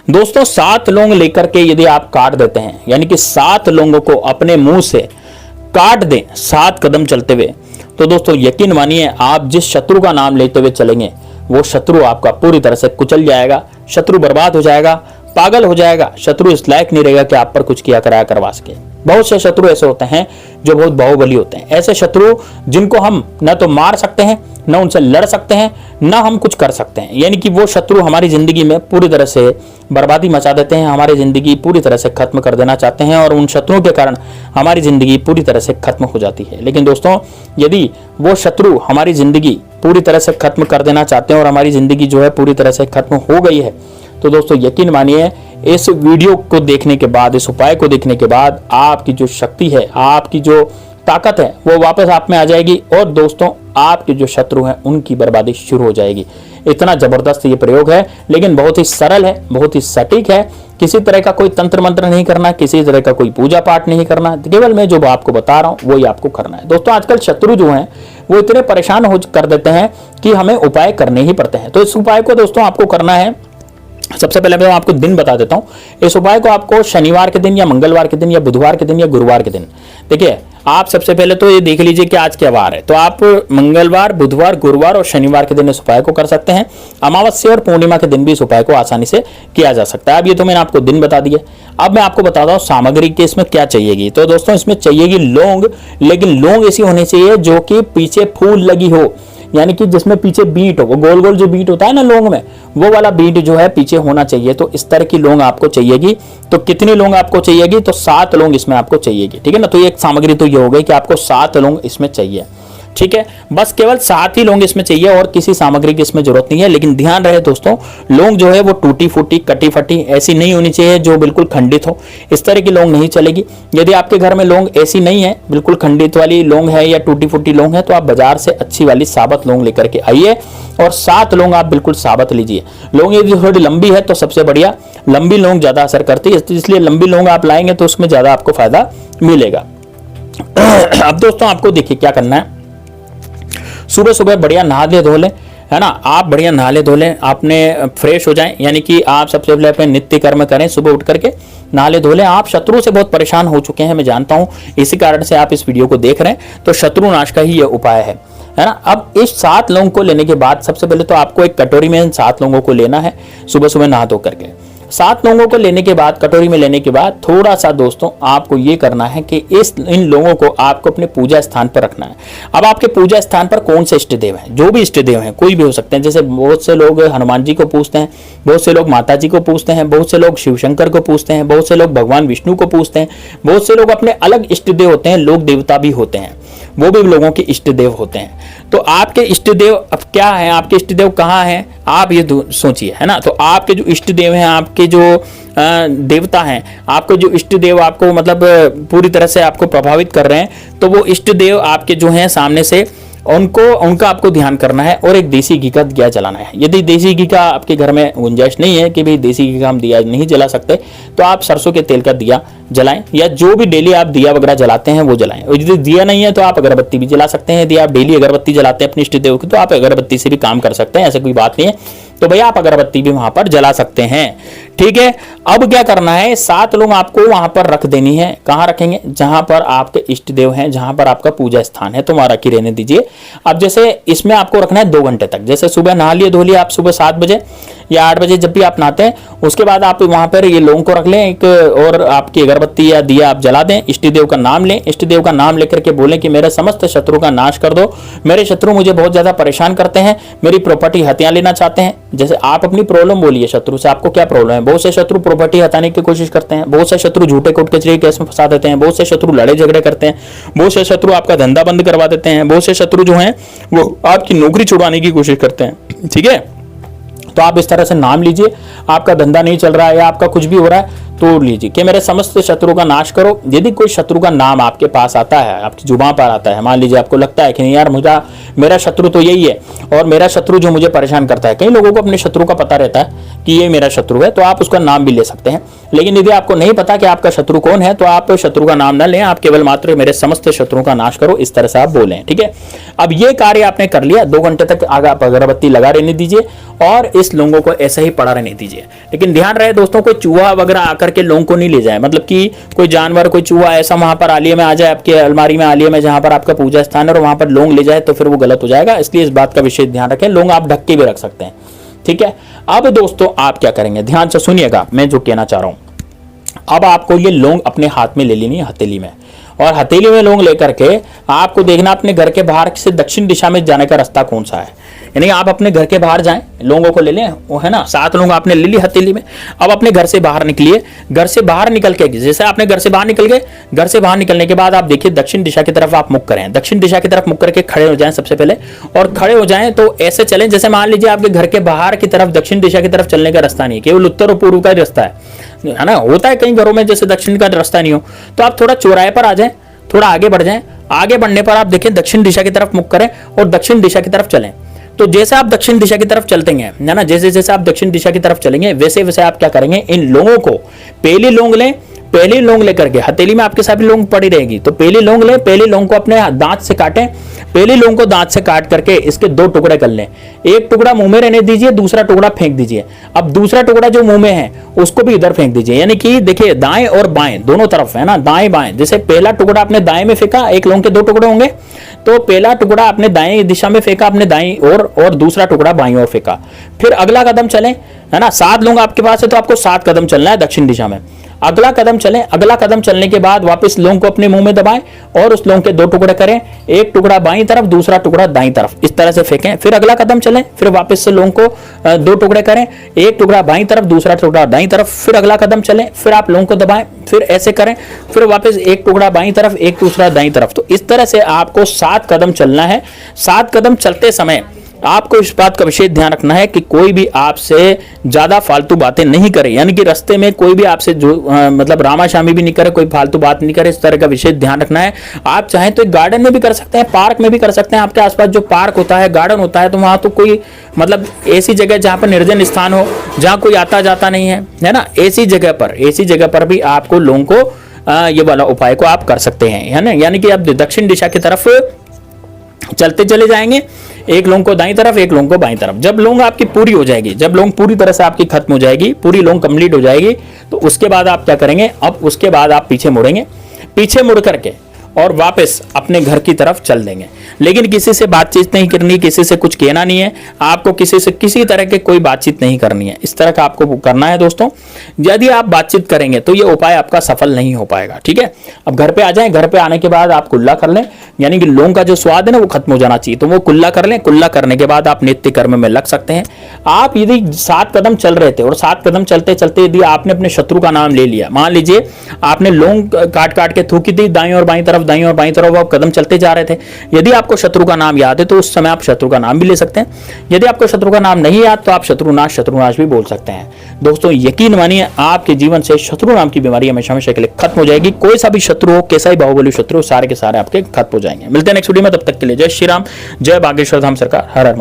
दोस्तों 7 लौंग लेकर के यदि आप काट देते हैं, यानी कि 7 लौंगों को अपने मुंह से काट दें 7 कदम चलते हुए, तो दोस्तों यकीन मानिए आप जिस शत्रु का नाम लेते हुए चलेंगे वो शत्रु आपका पूरी तरह से कुचल जाएगा, शत्रु बर्बाद हो जाएगा, पागल हो जाएगा, शत्रु इस लायक नहीं रहेगा कि आप पर कुछ किया कराया करवा सके। बहुत से शत्रु ऐसे होते हैं जो बहुत बाहुबली होते हैं, ऐसे शत्रु जिनको हम न तो मार सकते हैं, न उनसे लड़ सकते हैं, न हम कुछ कर सकते हैं। यानी कि वो शत्रु हमारी जिंदगी में पूरी तरह से बर्बादी मचा देते हैं, हमारी जिंदगी पूरी तरह से खत्म कर देना चाहते हैं और उन शत्रुओं के कारण हमारी जिंदगी पूरी तरह से खत्म हो जाती है। लेकिन दोस्तों यदि वो शत्रु हमारी जिंदगी पूरी तरह से खत्म कर देना चाहते हैं और हमारी जिंदगी जो है पूरी तरह से खत्म हो गई है, तो दोस्तों यकीन मानिए इस वीडियो को देखने के बाद, इस उपाय को देखने के बाद आपकी जो शक्ति है, आपकी जो ताकत है वो वापस आप में आ जाएगी और दोस्तों आपके जो शत्रु हैं उनकी बर्बादी शुरू हो जाएगी। इतना जबरदस्त ये प्रयोग है, लेकिन बहुत ही सरल है, बहुत ही सटीक है। किसी तरह का कोई तंत्र मंत्र नहीं करना, किसी तरह का कोई पूजा पाठ नहीं करना, केवल मैं जो आपको बता रहा हूं वही आपको करना है। दोस्तों आजकल शत्रु जो हैं वो इतने परेशान हो कर देते हैं कि हमें उपाय करने ही पड़ते हैं। तो इस उपाय को दोस्तों आपको करना है, सबसे पहले मैं आपको दिन बता देता हूं। इस उपाय को आपको शनिवार के दिन या मंगलवार के दिन या बुधवार के दिन या गुरुवार के दिन, देखिए आप सबसे पहले तो ये देख लीजिए कि आज क्या वार है, तो आप मंगलवार, बुधवार, गुरुवार और शनिवार के दिन इस उपाय को कर सकते हैं। अमावस्या और पूर्णिमा के दिन भी इस उपाय को आसानी से किया जा सकता है। अब ये तो मैंने आपको दिन बता दिए, अब मैं आपको बताता हूँ सामग्री के इसमें क्या चाहिएगी। तो दोस्तों इसमें चाहिएगी लौंग, लेकिन लौंग ऐसी होनी चाहिए जो कि पीछे फूल लगी हो, यानी कि जिसमें पीछे बीट हो, वो गोल गोल जो बीट होता है ना लौंग में, वो वाला बीट जो है पीछे होना चाहिए। तो इस तरह की लौंग आपको चाहिएगी। तो कितनी लौंग आपको चाहिएगी? तो 7 लौंग इसमें आपको चाहिएगी, ठीक है ना। तो ये एक सामग्री तो ये हो गई कि आपको 7 लौंग इसमें चाहिए, ठीक है। बस केवल 7 ही लौंग इसमें चाहिए और किसी सामग्री की इसमें जरूरत नहीं है। लेकिन ध्यान रहे दोस्तों, लौंग जो है वो टूटी फूटी, कटी फटी ऐसी नहीं होनी चाहिए जो बिल्कुल खंडित हो, इस तरह की लौंग नहीं चलेगी। यदि आपके घर में लौंग ऐसी नहीं है, बिल्कुल खंडित वाली लौंग है या टूटी फूटी लौंग है, तो आप बाजार से अच्छी वाली साबत लौंग लेकर के आइए और 7 लौंग आप बिल्कुल साबत लीजिए। लौंग यदि थोड़ी लंबी है तो सबसे बढ़िया, लंबी लौंग ज्यादा असर करती है, इसलिए लंबी लौंग आप लाएंगे तो उसमें ज्यादा आपको फायदा मिलेगा। अब दोस्तों आपको देखिए क्या करना है, सुबह सुबह बढ़िया नहा ले धो लें, है ना। आप बढ़िया नहा ले धो लें, आपने फ्रेश हो जाएं, यानी कि आप सबसे पहले अपने नित्य कर्म करें, सुबह उठ करके नहा ले धो लें। आप शत्रु से बहुत परेशान हो चुके हैं, मैं जानता हूं, इसी कारण से आप इस वीडियो को देख रहे हैं। तो शत्रु नाश का ही यह उपाय है ना। अब इस 7 लौंग को लेने के बाद सबसे पहले तो आपको एक कटोरी में इन 7 लौंगों को लेना है, सुबह सुबह नहा धो करके। 7 लौंगों को लेने के बाद, कटोरी में लेने के बाद थोड़ा सा दोस्तों आपको ये करना है कि इन लोगों को आपको अपने पूजा स्थान पर रखना है। अब आपके पूजा स्थान पर कौन से इष्ट देव हैं, जो भी इष्ट देव हैं, कोई भी हो सकते हैं। जैसे बहुत से लोग हनुमान जी को पूछते हैं, बहुत से लोग माता जी को पूछते हैं, बहुत से लोग शिव शंकर को पूछते हैं, बहुत से लोग भगवान विष्णु को पूछते हैं, बहुत से लोग अपने अलग इष्ट देव होते हैं, लोक देवता भी होते हैं, वो भी लोगों के इष्ट देव होते हैं। तो आपके इष्ट देव अब क्या है, आपके इष्ट देव कहाँ हैं, आप ये सोचिए, है ना। तो आपके जो इष्ट देव हैं, आपके जो देवता हैं, आपको जो इष्ट देव आपको मतलब पूरी तरह से आपको प्रभावित कर रहे हैं, तो वो इष्ट देव आपके जो हैं सामने से उनका आपको ध्यान करना है और एक देसी घी का दिया जलाना है। यदि देसी घी का आपके घर में गुंजाइश नहीं है कि भाई देसी घी का हम दिया नहीं जला सकते, तो आप सरसों के तेल का दिया जलाएं, या जो भी डेली आप दिया वगैरह जलाते हैं वो जलाएं। और यदि दिया नहीं है तो आप अगरबत्ती भी जला सकते हैं। यदि आप डेली अगरबत्ती जलाते हैं अपने इष्ट देव की, तो आप अगरबत्ती से भी काम कर सकते हैं, ऐसे कोई बात नहीं है। तो भैया आप अगरबत्ती भी वहां पर जला सकते हैं, ठीक है। अब क्या करना है, 7 लौंग आपको वहां पर रख देनी है। कहां रखेंगे? जहां पर आपके इष्ट देव हैं, जहां पर आपका पूजा स्थान है, तो वहां रखी रहने दीजिए। अब जैसे इसमें आपको रखना है 2 घंटे तक। जैसे सुबह नहा लिए धो लिया आप, सुबह 7 बजे या 8 बजे जब भी आप नहाते हैं, उसके बाद आप वहां पर ये लौंग को रख लें एक, और आपकी अगरबत्ती या दिया आप जला दें। इष्ट देव का नाम लें, इष्ट देव का नाम लेकर के बोलें कि मेरे समस्त शत्रु का नाश कर दो, मेरे शत्रु मुझे बहुत ज्यादा परेशान करते हैं, मेरी प्रॉपर्टी हथिया लेना चाहते हैं। जैसे आप अपनी प्रॉब्लम बोलिए शत्रु से, आपको क्या प्रॉब्लम है। बहुत से शत्रु प्रॉपर्टी हटाने की कोशिश करते हैं, बहुत से शत्रु झूठे कोर्ट कचहरी केस में फंसा देते हैं, बहुत से शत्रु लड़े झगड़े करते हैं, बहुत से शत्रु आपका धंधा बंद करवा देते हैं, बहुत से शत्रु जो हैं वो आपकी नौकरी छुड़वाने की कोशिश करते हैं, ठीक है। तो आप इस तरह से नाम लीजिए, आपका धंधा नहीं चल रहा है या आपका कुछ भी हो रहा है, तोड़ लीजिए कि मेरे समस्त शत्रु का नाश करो। यदि कोई शत्रु का नाम आपके पास आता है, आपकी जुबान पर आता है, मान लीजिए आपको लगता है कि नहीं यार मेरा शत्रु तो यही है और मेरा शत्रु जो मुझे परेशान करता है, कई लोगों को अपने शत्रु का पता रहता है कि ये मेरा शत्रु है, तो आप उसका नाम भी ले सकते हैं। लेकिन यदि आपको नहीं पता कि आपका शत्रु कौन है, तो आप शत्रु का नाम ना लें, आप केवल मात्र मेरे समस्त शत्रुओं का नाश करो, इस तरह से आप बोलें, ठीक है। अब ये कार्य आपने कर लिया, 2 घंटे तक आगे आप अगरबत्ती लगा रहने दीजिए और इस लौंगों को ऐसे ही पड़ा रहने दीजिए। लेकिन ध्यान रहे दोस्तों, कोई चूहा वगैरह आकर के लौंग को नहीं ले जाए, मतलब कि कोई जानवर, कोई चूहा ऐसा वहां पर आलिये में आ जाए, आपके अलमारी में, आलिये में जहां पर आपका पूजा स्थान है, और वहां पर लौंग ले जाए तो फिर वो गलत हो जाएगा। इसलिए इस बात का विशेष ध्यान रखें। लौंग आप ढक के भी रख सकते हैं, ठीक है। अब दोस्तों आप क्या करेंगे, ध्यान से सुनिएगा मैं जो कहना चाह रहा हूं। अब आपको ये लौंग अपने हाथ में ले लेनी है, हथेली में, और हथेली में लौंग लेकर के आपको देखना अपने घर के बाहर से दक्षिण दिशा में जाने का रास्ता कौन सा है। यानी आप अपने घर के बाहर जाएं, लौंगों को ले लें, वो है ना 7 लौंग आपने ले ली हथेली में। अब अपने घर से बाहर निकलिए। घर से बाहर निकल के, जैसे आपने घर से बाहर निकल गए, घर से बाहर निकलने के बाद आप देखिए दक्षिण दिशा की तरफ आप मुख करें। दक्षिण दिशा की तरफ मुख करके खड़े हो जाएं सबसे पहले, और खड़े हो जाएं तो ऐसे चलें जैसे मान लीजिए आपके घर के बाहर की तरफ दक्षिण दिशा की तरफ चलने का रास्ता नहीं, केवल उत्तर और पूर्व का रास्ता है ना। होता है कई घरों में जैसे दक्षिण का रास्ता नहीं हो, तो आप थोड़ा चौराहे पर आ जाएं, थोड़ा आगे बढ़ जाएं। आगे बढ़ने पर आप देखें दक्षिण दिशा की तरफ मुख करें और दक्षिण दिशा की तरफ चलें। तो जैसे आप दक्षिण दिशा की तरफ चलते हैं, है ना, जैसे जैसे आप दक्षिण दिशा की तरफ चलेंगे वैसे वैसे आप क्या करेंगे, इन लोगों को पहली लौंग लें। पहली लौंग लेकर के, हथेली में आपके साथ लौंग पड़ी रहेगी, तो पहली लौंग लें। पहली लौंग को अपने दांत से काटें। पहली लौंग को दांत से काट करके इसके 2 टुकड़े कर लें। एक टुकड़ा मुंह में रहने दीजिए, दूसरा टुकड़ा फेंक दीजिए। अब दूसरा टुकड़ा जो मुंह में है उसको भी इधर फेंक दीजिए। यानी कि देखिए दाएं और बाएं दोनों तरफ है ना, दाएं बाएं। जैसे पहला टुकड़ा आपने दाएं में फेंका, एक लौंग के 2 टुकड़े होंगे, तो पहला टुकड़ा आपने दाएं दिशा में फेंका अपने दाईं ओर, और दूसरा टुकड़ा बाईं ओर फेंका। फिर अगला कदम चलें, है ना, 7 लौंग आपके पास है तो आपको 7 कदम चलना है दक्षिण दिशा में। अगला कदम चलें। अगला कदम चलने के बाद वापस लौंग को अपने मुंह में दबाएं और उस लौंग के 2 टुकड़े करें, एक टुकड़ा बाईं तरफ, दूसरा टुकड़ा दाईं तरफ, इस तरह से फेंकें। फिर अगला कदम चलें, फिर वापस से लौंग को 2 टुकड़े करें, एक टुकड़ा बाईं तरफ, दूसरा टुकड़ा दाईं तरफ। फिर अगला कदम चलें, फिर आप लौंग को दबाएं, फिर ऐसे करें, फिर वापस एक टुकड़ा बाईं तरफ, एक दूसरा दाईं तरफ। तो इस तरह से आपको 7 कदम चलना है। 7 कदम चलते समय आपको इस बात का विशेष ध्यान रखना है कि कोई भी आपसे ज्यादा फालतू बातें नहीं करे। यानी कि रास्ते में कोई भी आपसे जो मतलब रामाशामी भी नहीं करे, कोई फालतू बात नहीं करे, इस तरह का विशेष ध्यान रखना है। आप चाहें तो एक गार्डन में भी कर सकते हैं, पार्क में भी कर सकते हैं। आपके आसपास जो पार्क होता है, गार्डन होता है, तो वहां तो कोई मतलब ऐसी जगह जहां पर निर्जन स्थान हो, जहां कोई आता जाता नहीं है ना, ऐसी जगह पर भी आपको लोगों को ये वाला उपाय को आप कर सकते हैं, है ना। यानी कि आप दक्षिण दिशा की तरफ चलते चले जाएंगे, एक लौंग को दाईं तरफ, एक लौंग को बाईं तरफ। जब लौंग आपकी पूरी हो जाएगी, जब लौंग पूरी तरह से आपकी खत्म हो जाएगी, पूरी लौंग कंप्लीट हो जाएगी, तो उसके बाद आप क्या करेंगे, अब उसके बाद आप पीछे मुड़ेंगे। पीछे मुड़ करके और वापस अपने घर की तरफ चल देंगे। लेकिन किसी से बातचीत नहीं करनी, किसी से कुछ कहना नहीं है आपको, किसी से किसी तरह के कोई बातचीत नहीं करनी है। इस तरह का आपको करना है दोस्तों। यदि आप बातचीत करेंगे तो ये उपाय आपका सफल नहीं हो पाएगा, ठीक है। अब घर पे आ जाएं, घर पे आने के बाद आप कुल्ला कर लें, यानी कि लौंग का जो स्वाद है ना वो खत्म हो जाना चाहिए, तो वो कुल्ला कर लें। कुल्ला करने के बाद आप नित्य कर्म में लग सकते हैं। आप यदि 7 कदम चल रहे थे और 7 कदम चलते चलते यदि आपने अपने शत्रु का नाम ले लिया, मान लीजिए आपने लौंग काट काट के थूकी थी दाईं और बाईं तरफ, दाईं और बाईं तरफ आप कदम चलते जा रहे थे, यदि आपको शत्रु का नाम याद है तो उस समय आप शत्रु का नाम भी ले सकते हैं। यदि आपको शत्रु का नाम नहीं याद तो आप शत्रुनाश भी बोल सकते हैं। दोस्तों यकीन मानिए आपके जीवन से शत्रु नाम की बीमारी हमेशा हमेशा के लिए खत्म हो जाएगी। कोई सा भी शत्रु हो, कैसा ही बाहुबली शत्रु हो, सारे के सारे आपके खत्म हो जाएंगे। मिलते हैं नेक्स्ट वीडियो में, तब तक के लिए जय श्री राम, जय बागेश्वर धाम सरकार, हर हर